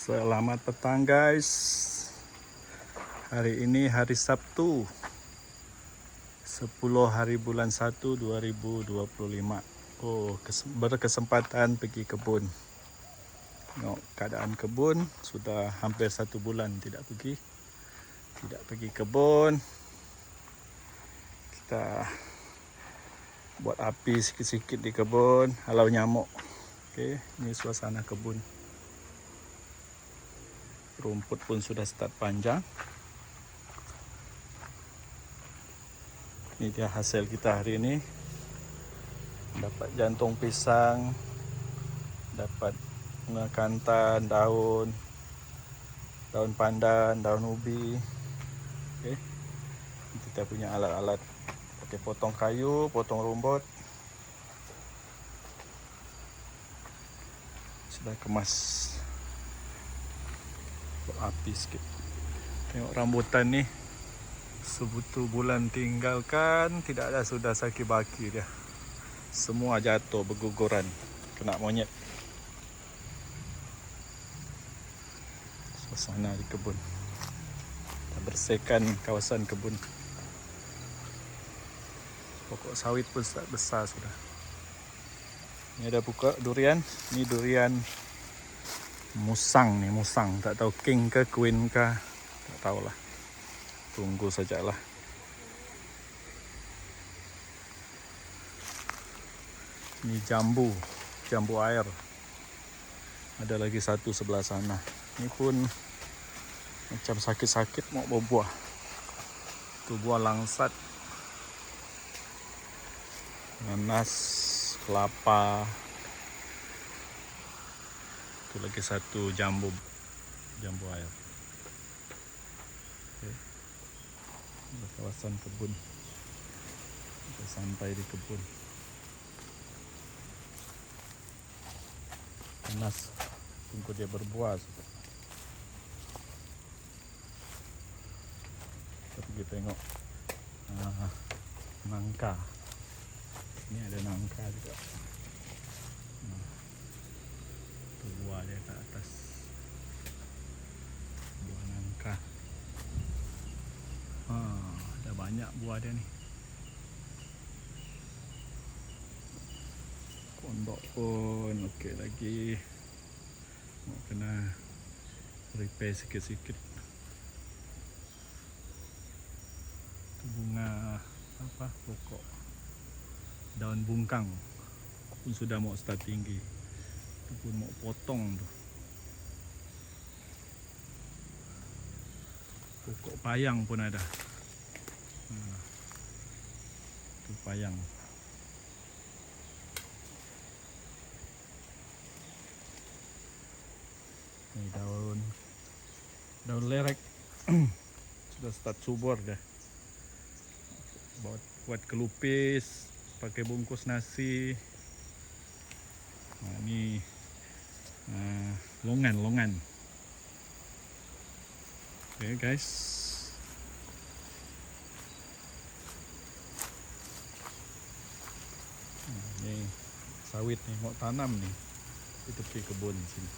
Selamat petang guys. Hari ini hari Sabtu 10 hari bulan 1 2025. Berkesempatan pergi kebun. Tengok keadaan kebun, sudah hampir 1 bulan tidak pergi kebun. Kita buat api sikit-sikit di kebun, halau nyamuk. Okey, ini suasana kebun. Rumput pun sudah start panjang. Ini dia hasil kita hari ini. Dapat jantung pisang, dapat kantan, daun pandan, daun ubi. Okey. Kita punya alat-alat. Okey, potong kayu, potong rumput. Sudah kemas. Api sikit. Tengok rambutan ni. Sebutu bulan tinggalkan, tidak ada sudah saki baki dia. Semua jatuh berguguran, kena monyet. Suasana di kebun. Kita bersihkan kawasan kebun. Pokok sawit pun start besar sudah. Ini ada buka durian. Ini durian musang ni, musang. Tak tahu king ke queen ke, tak tahulah. Tunggu sajalah. Ini jambu air. Ada lagi satu sebelah sana. Ini pun macam sakit-sakit mau berbuah. Itu buah langsat, nanas, kelapa. Itu lagi satu jambu air. Okay. Ini kawasan kebun. Kita sampai di kebun. Nanas, tunggu dia berbuah. Kita pergi tengok nangka. Ini ada nangka juga. Itu buah dia ke atas. Buah nangka. Ada banyak buah dia ni. Pondok pun okey lagi. Mau kena repair sikit-sikit. Itu bunga apa, pokok daun bungkang pun sudah mau start tinggi. Itu pun mau potong tu. Pokok payang pun ada. Itu payang. Ini daun lerek. Sudah start subur dah. Buat kelupis, pakai bungkus nasi. Ini longan. Okay guys. Ini sawit ni, mau tanam ni di tepi kebun sini.